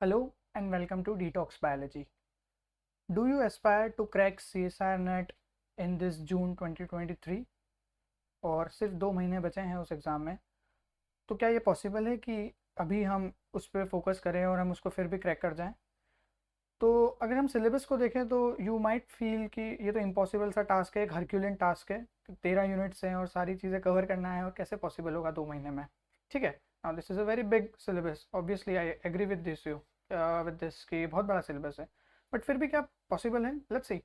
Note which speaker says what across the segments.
Speaker 1: Hello and welcome to Detox Biology. Do you aspire to crack CSIR net in this June 2023? और सिर्फ 2 महीने बचे हैं उस एग्ज़ाम में, तो क्या ये पॉसिबल है कि अभी हम उस पर फोकस करें और हम उसको फिर भी क्रैक कर जाएं? तो अगर हम सिलेबस को देखें तो यू माइट फील कि ये तो इम्पॉसिबल सा टास्क है, एक हरक्यूलियन टास्क है, 13 यूनिट्स हैं और सारी चीज़ें कवर करना है और कैसे पॉसिबल होगा 2 महीने में। ठीक है, now this is a very big syllabus, obviously I agree with this you with this कि बहुत बड़ा सिलेबस है, बट फिर भी क्या पॉसिबल है? Let's see.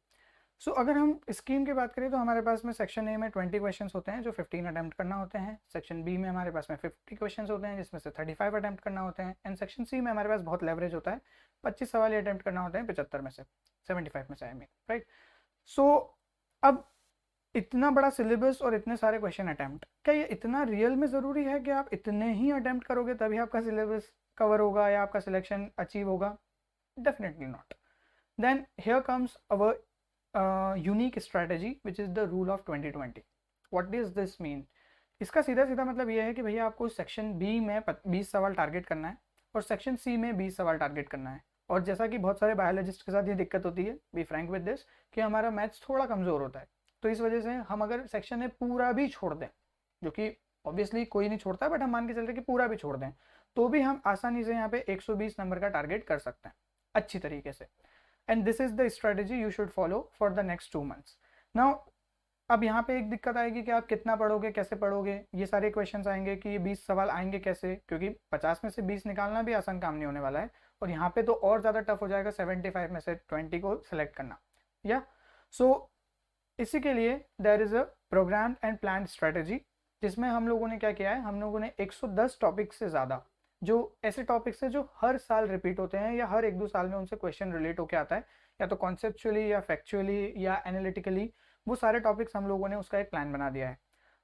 Speaker 1: सो अगर हम स्कीम की बात करें तो हमारे पास में सेक्शन ए में 20 क्वेश्चन होते हैं जो 15 अटैम्प्ट करना होते हैं। सेक्शन बी में हमारे पास में 50 क्वेश्चन होते हैं जिसमें से 35 अटैम्प्ट करना होते हैं। एंड सेक्शन सी में हमारे पास बहुत लेवरेज होता है, 25 सवाल ही अटैम्प्ट करना होते हैं 75 में से, 75 में से, आई मीन, राइट। सो अब इतना बड़ा सिलेबस और इतने सारे क्वेश्चन अटैम्प्ट, क्या ये इतना रियल में ज़रूरी है कि आप इतने ही अटैम्प्ट करोगे तभी आपका सिलेबस कवर होगा या आपका सिलेक्शन अचीव होगा? Definitely not. Then here comes our unique strategy which is the rule of 2020। What does this mean? इसका सीधा सीधा मतलब ये है कि भैया आपको सेक्शन बी में 20 सवाल टारगेट करना है और सेक्शन सी में 20 सवाल टारगेट करना है। और जैसा कि बहुत सारे बायोलॉजिस्ट के साथ ये दिक्कत होती है, बी फ्रैंक विद दिस, कि हमारा मैथ्स थोड़ा कमज़ोर होता है, तो इस वजह से हम अगर सेक्शन ए पूरा भी छोड़ दें, जो कि ऑब्वियसली कोई नहीं छोड़ता, बट हम मान के चल रहे कि पूरा भी छोड़ दें, तो भी हम आसानी से यहाँ पे 120 नंबर का टारगेट कर सकते हैं अच्छी तरीके से। And this is the strategy you should follow for the next 2 months. Now अब यहाँ पे एक दिक्कत आएगी कि आप कितना पढ़ोगे, कैसे पढ़ोगे, ये सारे क्वेश्चंस आएंगे कि ये 20 सवाल आएंगे कैसे, क्योंकि 50 में से 20 निकालना भी आसान काम नहीं होने वाला है। और यहाँ पे तो और ज़्यादा टफ हो जाएगा 75 में से 20 को सिलेक्ट करना, या सो इसी के लिए there is a program and plan strategy, जिसमें हम लोगों ने क्या किया है, हम लोगों ने 110 टॉपिक से ज़्यादा, जो ऐसे टॉपिक्स हैं जो हर साल रिपीट होते हैं या हर 1-2 साल में उनसे क्वेश्चन रिलेट होकर आता है, या तो कॉन्सेप्चुअली या फैक्चुअली या एनालिटिकली, वो सारे टॉपिक्स हम लोगों ने उसका एक प्लान बना दिया है।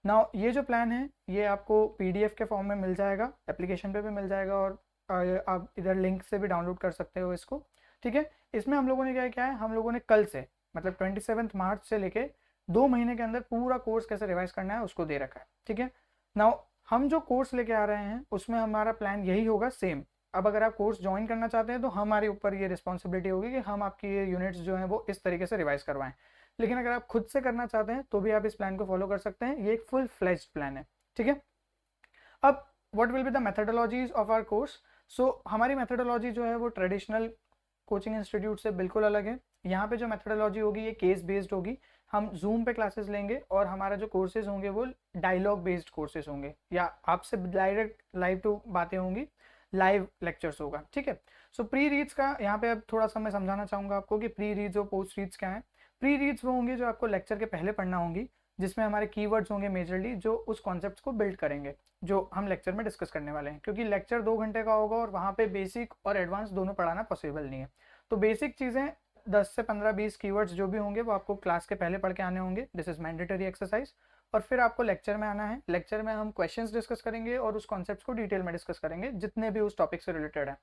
Speaker 1: नाउ ये जो प्लान है ये आपको पीडीएफ के फॉर्म में मिल जाएगा, एप्लीकेशन पे भी मिल जाएगा, और आप इधर लिंक से भी डाउनलोड कर सकते हो इसको। ठीक है, इसमें हम लोगों ने क्या किया है, हम लोगों ने कल से मतलब 27 मार्च से लेके 2 महीने के अंदर पूरा कोर्स कैसे रिवाइज करना है उसको दे रखा है। ठीक है, नाउ हम जो कोर्स लेके आ रहे हैं उसमें हमारा प्लान यही होगा सेम। अब अगर आप कोर्स ज्वाइन करना चाहते हैं तो हमारे ऊपर ये रिस्पॉन्सिबिलिटी होगी कि हम आपकी ये यूनिट्स जो हैं वो इस तरीके से रिवाइज करवाएं। लेकिन अगर आप खुद से करना चाहते हैं तो भी आप इस प्लान को फॉलो कर सकते हैं, ये एक फुल फ्लेज्ड प्लान है। ठीक है, अब what will be the methodologies of our course? So हमारी मेथडोलॉजी जो है वो ट्रेडिशनल कोचिंग इंस्टीट्यूट से बिल्कुल अलग है। यहाँ पे जो मेथडोलॉजी होगी ये केस बेस्ड होगी। हम जूम पे क्लासेस लेंगे और हमारा जो कोर्सेज होंगे वो डायलॉग बेस्ड कोर्सेज होंगे, या आपसे डायरेक्ट लाइव टू बातें होंगी, लाइव लेक्चर्स होगा। ठीक है, सो प्री रीड्स का यहाँ पे अब थोड़ा सा मैं समझाना चाहूँगा आपको कि प्री रीड्स और पोस्ट रीड्स क्या है। प्री रीड्स वो होंगे जो आपको लेक्चर के पहले पढ़ना होंगी, जिसमें हमारे कीवर्ड्स होंगे मेजरली जो उस कॉन्सेप्ट को बिल्ड करेंगे जो हम लेक्चर में डिस्कस करने वाले हैं, क्योंकि लेक्चर 2 घंटे का होगा और वहाँ पे बेसिक और एडवांस दोनों पढ़ाना पॉसिबल नहीं है। तो बेसिक चीज़ें 10 से 15-20 कीवर्ड्स जो भी होंगे वो आपको क्लास के पहले पढ़ के आने होंगे, दिस इज मैंडेटरी एक्सरसाइज। और फिर आपको लेक्चर में आना है, लेक्चर में हम क्वेश्चंस डिस्कस करेंगे और उस कॉन्सेप्ट को डिटेल में डिस्कस करेंगे जितने भी उस टॉपिक से रिलेटेड है।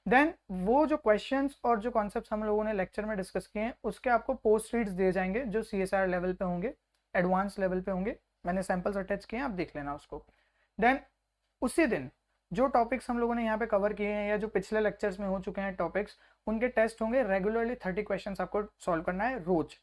Speaker 1: देन वो जो क्वेश्चंस और जो कॉन्सेप्ट्स हम लोगों ने लेक्चर में डिस्कस किए हैं उसके आपको पोस्ट रीड्स दिए जाएंगे जो CSR लेवल पे होंगे, एडवांस लेवल पे होंगे। मैंने सैंपल्स अटैच किए हैं, आप देख लेना उसको। देन उसी दिन जो टॉपिक्स हम लोगों ने यहाँ पे कवर किए हैं या जो पिछले लेक्चर्स में हो चुके हैं टॉपिक्स, उनके टेस्ट होंगे। रेगुलरली 30 क्वेश्चंस आपको सॉल्व करना है रोज।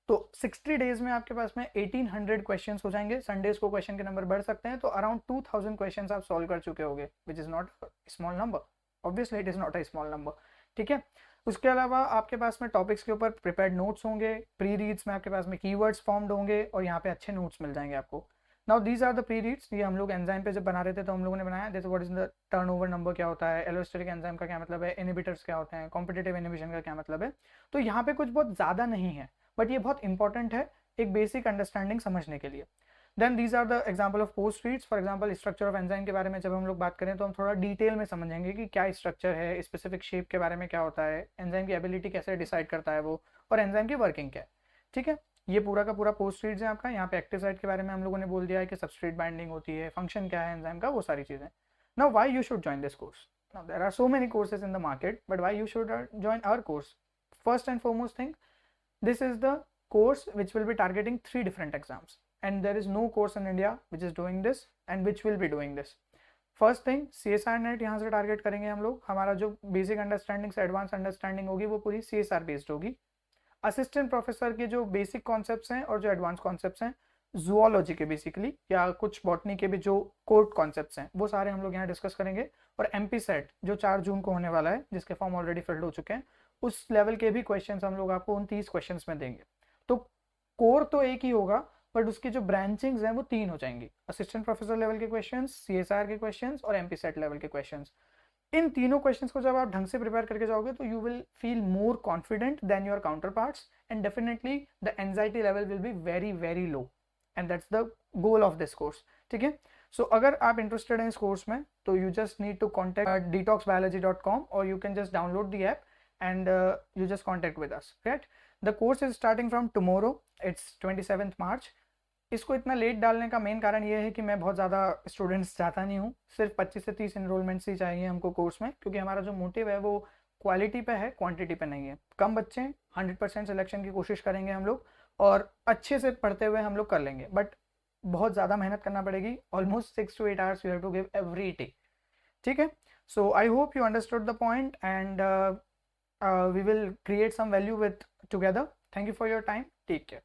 Speaker 1: तो 60 डेज में आपके पास में 1800 क्वेश्चंस हो जाएंगे। संडेज को क्वेश्चन के नंबर बढ़ सकते हैं, तो अराउंड 2000 क्वेश्चंस आप सॉल्व कर चुके होंगे, which is not small number, obviously it is not a small number. ठीक है, उसके अलावा आपके पास में टॉपिक्स के ऊपर प्रिपेयर्ड नोट्स होंगे, प्री रीड्स में आपके पास में कीवर्ड्स फॉर्म्ड होंगे और यहाँ पे अच्छे नोट्स मिल जाएंगे आपको। Now these are the pre reads. ये हम लोग एंजाइम पे जब बना रहे थे तो हम लोगों ने बनाया, जैसे what is the turnover number क्या होता है, एलोस्टेरिक एंजाइम का क्या मतलब है, इनहिबिटर्स क्या होते हैं, कॉम्पिटिटिव इनहिबिशन का क्या मतलब है। तो यहाँ पे कुछ बहुत ज़्यादा नहीं है, बट ये बहुत इंपॉर्टेंट है एक बेसिक अंडरस्टैंडिंग समझने के लिए। Then these are the example of post reads. For example structure of enzyme के बारे में जब हम लोग बात करें तो हम थोड़ा डिटेल में समझेंगे कि क्या स्ट्रक्चर है, स्पेसिफिक शेप के बारे में क्या होता है, एंजाइम की एबिलिटी कैसे डिसाइड करता है वो, और एंजाइम की वर्किंग क्या है। ठीक है, ये पूरा का पूरा पोस्ट रीड्स है आपका। यहाँ पे एक्टिव साइट के बारे में हम लोगों ने बोल दिया है कि सबस्ट्रेट बाइंडिंग होती है, फंक्शन क्या है एंजाइम का, वो सारी चीज़ें। Now why you should join this course? Now there are so many courses in the market, but why you should join our course? First and foremost thing, this is the course which will be targeting 3 different exams, and there is no course in India which is doing this and which will be doing this. First thing CSR net यहाँ से target करेंगे हम लोग। हमारा जो basic understanding से advance understanding होगी वो पूरी CSR बेस्ड होगी। असिस्टेंट प्रोफेसर के जो बेसिक कॉन्सेप्ट्स हैं और जो एडवांस कॉन्सेप्ट्स हैं जूलॉजी के बेसिकली या कुछ बॉटनी के भी जो कोर कॉन्सेप्ट्स हैं वो सारे हम लोग यहाँ डिस्कस करेंगे। और MP सेट जो 4 जून को होने वाला है, जिसके फॉर्म ऑलरेडी फिल्ड हो चुके हैं, उस लेवल के भी क्वेश्चंस हम लोग आपको उन 30 क्वेश्चंस में देंगे। तो कोर तो एक ही होगा बट उसकी जो ब्रांचिंग्स हैं वो 3 हो जाएंगी, असिस्टेंट प्रोफेसर लेवल के क्वेश्चंस, CSR के क्वेश्चंस और MP सेट लेवल के क्वेश्चंस। इन तीनों क्वेश्चंस को जब आप ढंग से प्रिपेयर करके जाओगे तो you will feel more confident than your counter parts and definitely the anxiety level will be very very low and that's the goal of this course. ठीक है, सो अगर आप इंटरेस्टेड हैं इस कोर्स में तो you just need to contact detoxbiology.com और you can just download the app and you just contact with us, right? The course is starting from tomorrow, it's 27th March। इसको इतना लेट डालने का main कारण ये है कि मैं बहुत ज़्यादा स्टूडेंट्स चाहता नहीं हूँ, सिर्फ 25 से 30 इनरोलमेंट्स ही चाहिए हमको कोर्स में, क्योंकि हमारा जो मोटिव है वो क्वालिटी पे है, क्वांटिटी पे नहीं है। कम बच्चे 100% सिलेक्शन की कोशिश करेंगे हम लोग और अच्छे से पढ़ते हुए हम लोग कर लेंगे, बट बहुत ज़्यादा मेहनत करना पड़ेगी। Almost 6 to 8 hours you have to give every day. ठीक है, so I hope you understood the point and we will create some value with together. Thank you for your time. Take care.